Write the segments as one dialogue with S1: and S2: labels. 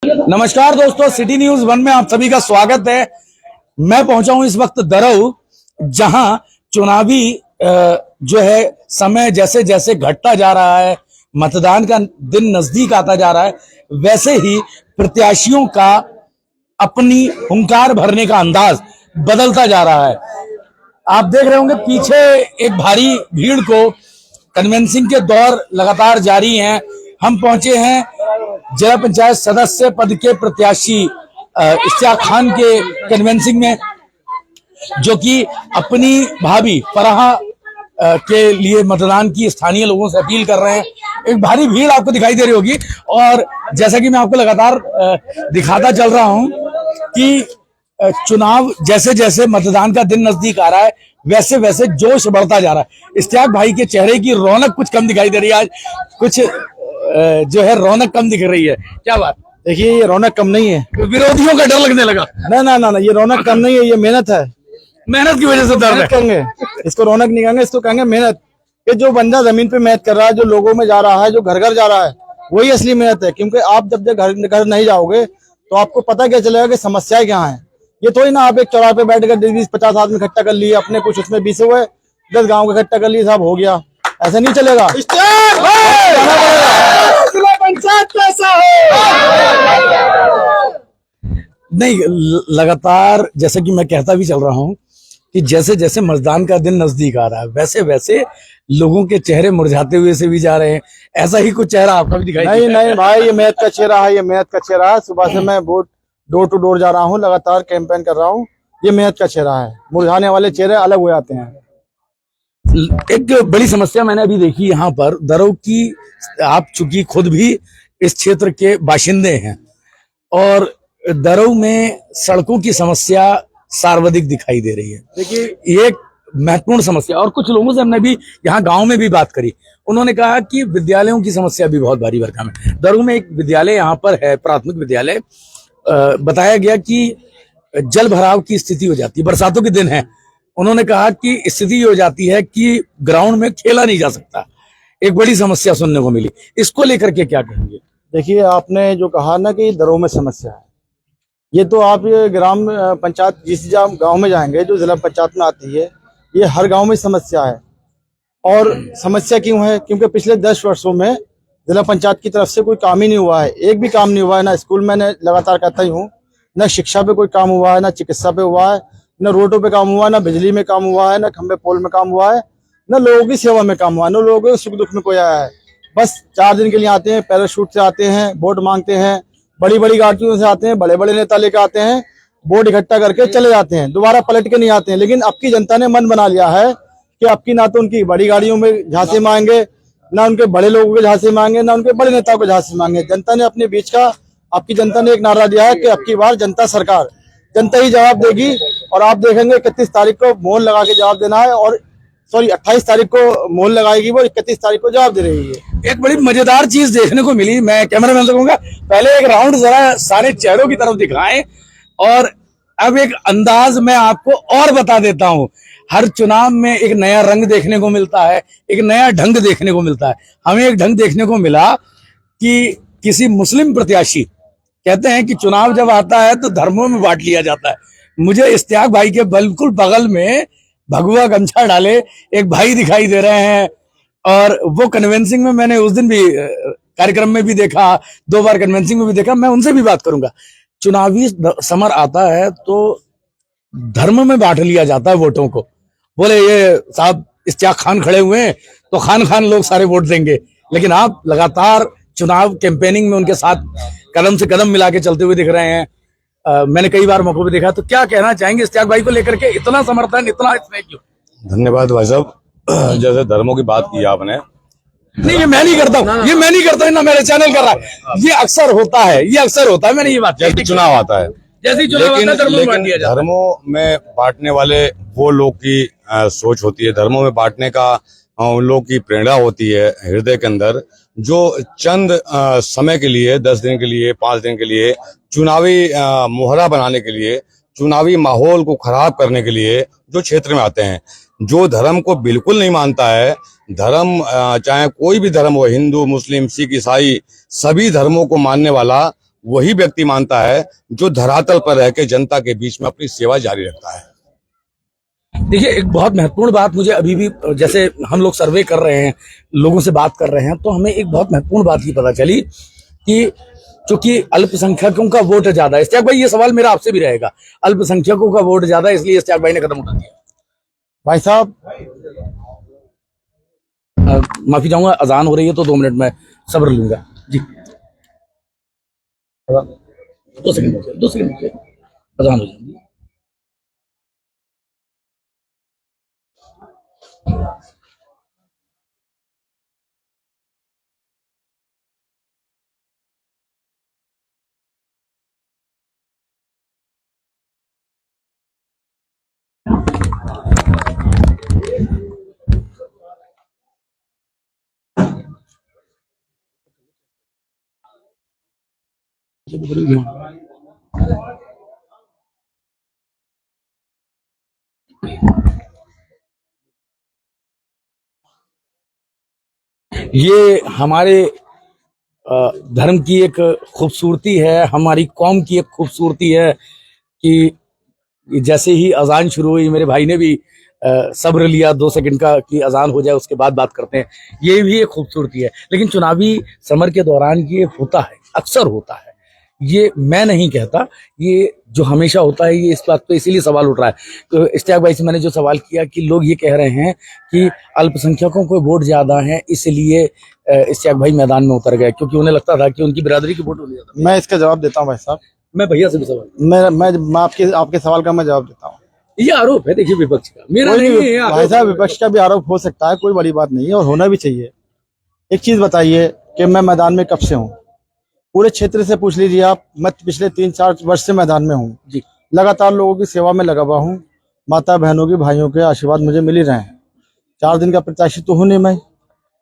S1: नमस्कार दोस्तों, city news 1 में आप सभी का स्वागत है। मैं पहुंचा हूं इस वक्त दरऊ, जहां चुनावी जो है समय जैसे जैसे घटता जा रहा है, मतदान का दिन नजदीक आता जा रहा है, वैसे ही प्रत्याशियों का अपनी हुंकार भरने का अंदाज बदलता जा रहा है। आप देख रहे होंगे पीछे एक भारी भीड़ को कन्वेंसिंग के दौर लगातार जारी हैं। हम पहुंचे हैं जिला पंचायत सदस्य पद के प्रत्याशी इश्तियाक खान के कन्वेंसिंग में, जो कि अपनी भाभी फराह के लिए मतदान की स्थानीय लोगों से अपील कर रहे हैं। एक भारी भीड़ आपको दिखाई दे रही होगी, और जैसा कि मैं आपको लगातार दिखाता चल रहा हूं कि चुनाव जैसे जैसे मतदान का दिन नजदीक आ रहा है, वैसे वैसे जोश बढ़ता जा रहा है। इश्तियाक भाई के चेहरे की रौनक कुछ कम दिखाई दे रही है, आज कुछ जो है रौनक कम दिख रही है। क्या बात?
S2: देखिए, ये रौनक कम नहीं है,
S1: विरोधियों का डर लगने लगा।
S2: ना, ये रौनक कम नहीं है, ये मेहनत है।
S1: मेहनत की वजह से दर्द है।
S2: कहेंगे इसको रौनक नहीं कहेंगे, इसको कहेंगे मेहनत। ये जो बंदा जमीन पे मेहनत कर रहा है, जो लोगों में जा रहा है, जो घर घर जा रहा है, वही असली मेहनत है। क्योंकि आप जब घर नहीं जाओगे तो आपको पता क्या चलेगा कि समस्याएं क्या है। ये थोड़ी ना आप एक चौराहे पे बैठ कर 20-50 आदमी इकट्ठा कर लिए, अपने कुछ उसमें 20 हुए, 10 गाँव का इकट्ठा कर लिए, सब हो गया। ऐसा नहीं चलेगा।
S1: नहीं, लगातार जैसे कि मैं कहता भी चल रहा हूं कि जैसे जैसे मतदान का दिन नजदीक आ रहा है, वैसे वैसे लोगों के चेहरे मुरझाते हुए से भी जा रहे हैं। ऐसा ही कुछ चेहरा आपका भी दिखाई
S2: नहीं भाई, ये मेहनत का चेहरा है, ये मेहनत का चेहरा है। सुबह से मैं वोट डोर टू डोर जा रहा हूँ, लगातार कैंपेन कर रहा हूँ। ये मेहनत का चेहरा है। मुरझाने वाले चेहरे अलग हो जाते हैं।
S1: एक बड़ी समस्या मैंने अभी देखी यहाँ पर दरऊ की, आप चूंकि खुद भी इस क्षेत्र के बाशिंदे हैं, और दरऊ में सड़कों की समस्या सर्वाधिक दिखाई दे रही है। देखिए, एक महत्वपूर्ण समस्या, और कुछ लोगों से हमने भी यहाँ गांव में भी बात करी, उन्होंने कहा कि विद्यालयों की समस्या भी बहुत भारी भरकम है। दरऊ में एक विद्यालय यहाँ पर है, प्राथमिक विद्यालय। बताया गया कि जल भराव की स्थिति हो जाती है, बरसातों के दिन है। उन्होंने कहा कि स्थिति हो जाती है कि ग्राउंड में खेला नहीं जा सकता। एक बड़ी समस्या सुनने को मिली, इसको लेकर के क्या कहेंगे?
S2: देखिए, आपने जो कहा ना कि दरों में समस्या है, ये तो आप ग्राम पंचायत जिस गांव में जाएंगे, जो जिला पंचायत में आती है, ये हर गांव में समस्या है। और समस्या क्यों है? क्योंकि पिछले 10 वर्षों में जिला पंचायत की तरफ से कोई काम ही नहीं हुआ है। एक भी काम नहीं हुआ है। ना स्कूल में, लगातार कहता ही हूँ, न शिक्षा पे कोई काम हुआ है, न चिकित्सा पे हुआ है, न रोडों पे काम हुआ है, न बिजली में काम हुआ है, न खंबे पोल में काम हुआ है, न लोगों की सेवा में काम हुआ है, न लोगों के सुख दुख में कोई आया है। बस 4 दिन के लिए आते हैं, पैराशूट से आते हैं, वोट मांगते हैं, बड़ी बड़ी गाड़ियों से आते हैं, बड़े बड़े नेता लेकर आते हैं, वोट इकट्ठा करके चले जाते हैं, दोबारा पलट के नहीं आते हैं। लेकिन अब की जनता ने मन बना लिया है कि अब की ना तो उनकी बड़ी गाड़ियों में झांसे मांगे, ना उनके बड़े लोगों के झांसे मांगे, ना उनके बड़े नेताओं के झांसे मांगे। जनता ने अपने बीच का, आपकी जनता ने एक नारा दिया है कि अब की बार जनता सरकार, जनता ही जवाब देगी। और आप देखेंगे 31 तारीख को मोहर लगा के जवाब देना है, और 28 तारीख को मोहर लगाएगी वो, 31 तारीख को जवाब दे रही है।
S1: एक बड़ी मजेदार चीज देखने को मिली। मैं कैमरामैन से कहूंगा पहले एक राउंड जरा सारे चेहरों की तरफ दिखाएं, और अब एक अंदाज मैं आपको और बता देता हूं। हर चुनाव में एक नया रंग देखने को मिलता है, एक नया ढंग देखने को मिलता है। हमें एक ढंग देखने को मिला कि किसी मुस्लिम प्रत्याशी कहते हैं कि चुनाव जब आता है तो धर्मों में बांट लिया जाता है। मुझे इश्तियाक भाई के बिल्कुल बगल में भगवा गमछा डाले एक भाई दिखाई दे रहे हैं, और वो कन्वेंसिंग में मैंने उस दिन भी कार्यक्रम में भी देखा, 2 बार कन्वेंसिंग में भी देखा। मैं उनसे भी बात करूंगा। चुनावी समर आता है तो धर्म में बांट लिया जाता है वोटों को। बोले ये साहब इश्तियाक खान खड़े हुए हैं तो खान लोग सारे वोट देंगे, लेकिन आप लगातार चुनाव कैंपेनिंग में उनके साथ कदम से कदम मिला के चलते हुए दिख रहे हैं। मैंने कई बार मौकों पे देखा। तो क्या कहना चाहेंगे इश्तियाक भाई को लेकर के? इतना समर्थन, इतना इसमें क्यों?
S3: धन्यवाद भाई साहब। जैसे धर्मों की बात की आपने,
S1: नहीं, ये मैं नहीं करता हूँ, ये मैं नहीं करता हूँ, ना मेरे चैनल कर रहा है। ये अक्सर होता है, ये अक्सर होता है। मैंने ये बात
S3: जैसे चुनाव आता है,
S1: जैसे चुनाव आता है धर्मों में बांट दिया जाता है।
S3: धर्मों में बांटने वाले वो लोग की सोच होती है, धर्मों में बांटने का उन लोग की प्रेरणा होती है हृदय के अंदर, जो चंद समय के लिए, 10 दिन के लिए, 5 दिन के लिए, चुनावी मोहरा बनाने के लिए, चुनावी माहौल को खराब करने के लिए जो क्षेत्र में आते हैं। जो धर्म को बिल्कुल नहीं मानता है, धर्म चाहे कोई भी धर्म हो, हिंदू, मुस्लिम, सिख, ईसाई, सभी धर्मों को मानने वाला वही व्यक्ति मानता है जो धरातल पर रह के जनता के बीच में अपनी सेवा जारी रखता है।
S1: देखिए, एक बहुत महत्वपूर्ण बात मुझे अभी भी, जैसे हम लोग सर्वे कर रहे हैं, लोगों से बात कर रहे हैं, तो हमें एक बहुत महत्वपूर्ण बात की पता चली कि चूंकि अल्पसंख्यकों का वोट ज्यादा है। इश्तियाक भाई, ये सवाल मेरा आपसे भी रहेगा, अल्पसंख्यकों का वोट ज्यादा है इसलिए इश्तियाक भाई ने कदम उठा दिया।
S2: भाई साहब,
S1: माफी चाहूंगा, अजान हो रही है तो 2 मिनट में सब्र लूंगा जी। 2 सेकंड, 2 सेकंड, अजान हो जाएगी। ये हमारे धर्म की एक खूबसूरती है, हमारी कौम की एक खूबसूरती है कि जैसे ही अजान शुरू हुई, मेरे भाई ने भी सब्र लिया 2 सेकंड का कि अजान हो जाए उसके बाद बात करते हैं। ये भी एक खूबसूरती है, लेकिन चुनावी समर के दौरान ये होता है, अक्सर होता है। ये मैं नहीं कहता, ये जो हमेशा होता है। ये इस बात पे इसीलिए सवाल उठ रहा है। तो इश्तियाक भाई से मैंने जो सवाल किया कि लोग ये कह रहे हैं कि अल्पसंख्यकों को वोट ज्यादा है, इसलिए इश्तियाक भाई मैदान में उतर गए, क्योंकि उन्हें लगता था कि उनकी बिरादरी के वोट होने ज्यादा।
S2: मैं इसका जवाब देता हूँ भाई साहब।
S1: मैं भैया से भी सवाल,
S2: मैं आपके सवाल का मैं जवाब देता हूँ।
S1: ये आरोप है, देखिए, विपक्ष का, मेरा
S2: कोई
S1: नहीं है।
S2: नहीं भाई साहब, विपक्ष का भी आरोप हो सकता है, कोई बड़ी बात नहीं है और होना भी चाहिए। एक चीज बताइए कि मैं मैदान में कब से हूँ, पूरे क्षेत्र से पूछ लीजिए आप। मैं पिछले 3-4 वर्ष से मैदान में हूँ
S1: जी।
S2: लगातार लोगों की सेवा में लगा हुआ हूँ। माता बहनों के भाइयों के आशीर्वाद मुझे मिल ही रहे हैं। 4 दिन का प्रत्याशी तो हूँ नहीं मैं।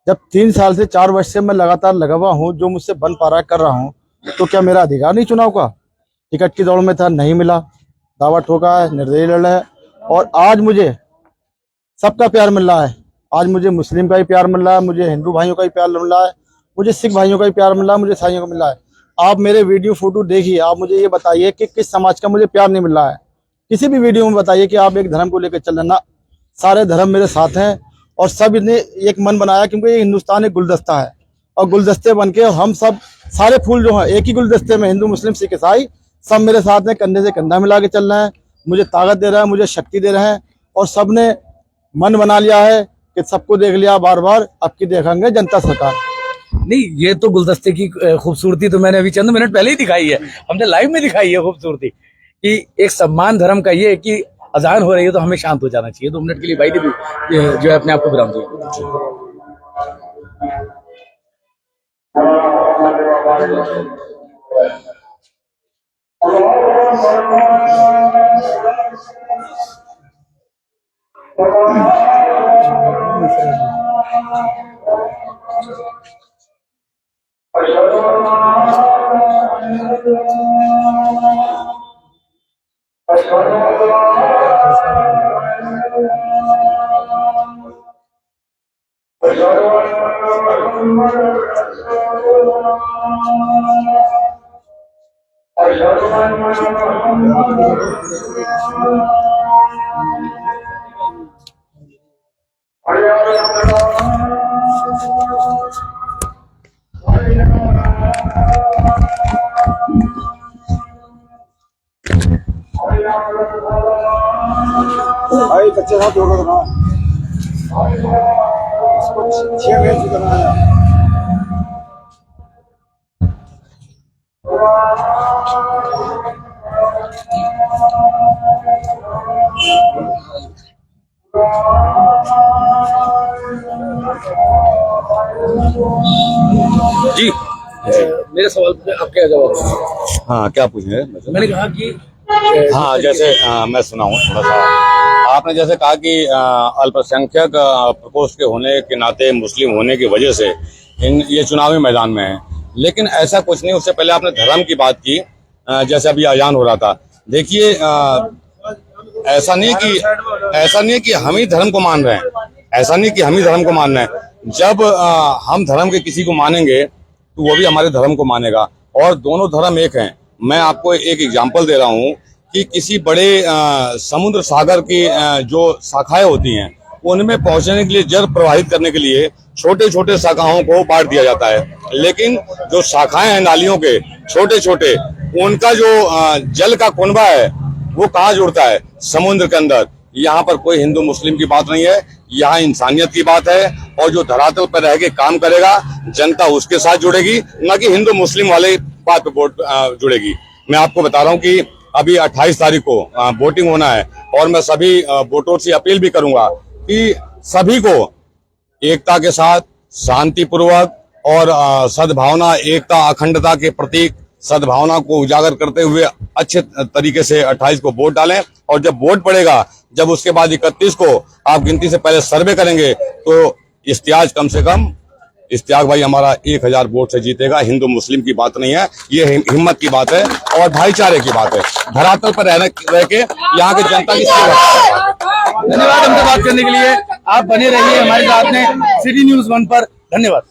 S2: जब 3 साल से 4 वर्ष से मैं लगातार लगा हुआ हूँ, जो मुझसे बन पा रहा है कर रहा हूँ, तो क्या मेरा अधिकार नहीं चुनाव का? टिकट की दौड़ में था, नहीं मिला, दावा ठोका है, निर्दलीय लड़ा है, और आज मुझे सबका प्यार मिल रहा है। आज मुझे मुस्लिम का भी प्यार मिल रहा है, मुझे हिंदू भाइयों का भी प्यार मिल रहा है, मुझे सिख भाइयों का भी प्यार मिल रहा है, मुझे ईसाइयों का मिल रहा है। आप मेरे वीडियो फोटो देखिए, आप मुझे ये बताइए कि किस समाज का मुझे प्यार नहीं मिल रहा है। किसी भी वीडियो में बताइए कि आप एक धर्म को लेकर चल रहे ना। सारे धर्म मेरे साथ हैं और सब ने एक मन बनाया, क्योंकि ये हिंदुस्तान एक गुलदस्ता है और गुलदस्ते बन के हम सब सारे फूल जो हैं एक ही गुलदस्ते में, हिंदू मुस्लिम सिख ईसाई सब मेरे साथ में कंधे से कंधा मिला के चल रहे हैं। मुझे ताकत दे रहे हैं, मुझे शक्ति दे रहे हैं, और सबने मन बना लिया है कि सबको देख लिया बार बार, अब की देखेंगे जनता सरकार।
S1: नहीं, ये तो गुलदस्ते की खूबसूरती तो मैंने अभी चंद मिनट पहले ही दिखाई है, हमने लाइव में दिखाई है खूबसूरती कि एक सम्मान धर्म का ये है कि अजान हो रही है तो हमें शांत हो जाना चाहिए। 2 मिनट के लिए भाई ने भी जो है अपने आप को विराम दिया।
S2: भाई बच्चे साथ होगा ना, इसको 6 मिनट करना है।
S1: जी, मेरे सवाल पे आप क्या जवाब?
S3: हाँ, क्या पूछे?
S1: मैंने कहा कि
S3: हाँ, जैसे मैं सुनाऊँ थोड़ा सा। आपने जैसे कहा कि अल्पसंख्यक प्रकोष्ठ के होने के नाते, मुस्लिम होने की वजह से ये चुनावी मैदान में है, लेकिन ऐसा कुछ नहीं। उससे पहले आपने धर्म की बात की, जैसे अभी अजान हो रहा था। देखिए, ऐसा नहीं कि हम ही धर्म को मान रहे हैं, ऐसा नहीं कि हम ही धर्म को मान रहे हैं। जब हम धर्म के किसी को मानेंगे तो वो भी हमारे धर्म को मानेगा, और दोनों धर्म एक हैं। मैं आपको एक एग्जांपल दे रहा हूं कि किसी बड़े समुद्र सागर की जो शाखाएं होती हैं, उनमें पहुंचने के लिए, जल प्रवाहित करने के लिए छोटे छोटे शाखाओं को बांट दिया जाता है, लेकिन जो शाखाएं हैं नालियों के छोटे छोटे, उनका जो जल का कुनबा है वो कहाँ जुड़ता है? समुद्र के अंदर। यहाँ पर कोई हिंदू मुस्लिम की बात नहीं है, यहाँ इंसानियत की बात है। और जो धरातल पर रह के काम करेगा, जनता उसके साथ जुड़ेगी, न कि हिंदू मुस्लिम वाले बात पे वोट जुड़ेगी। मैं आपको बता रहा हूँ कि अभी 28 तारीख को वोटिंग होना है, और मैं सभी वोटरों से अपील भी करूंगा कि सभी को एकता के साथ, शांतिपूर्वक और सद्भावना, एकता, अखंडता के प्रतीक सद्भावना को उजागर करते हुए अच्छे तरीके से 28 को वोट डालें। और जब वोट पड़ेगा, जब उसके बाद 31 को आप गिनती से पहले सर्वे करेंगे, तो इश्तियाक कम से कम, इश्तियाक भाई हमारा 1000 वोट से जीतेगा। हिंदू मुस्लिम की बात नहीं है, ये हिम्मत की बात है और भाईचारे की बात है। धरातल पर रह के यहाँ की जनता की सेवा।
S1: धन्यवाद हमसे बात करने के लिए। आप बने रहिए हमारे साथ में सिटी न्यूज़ 1 पर। धन्यवाद।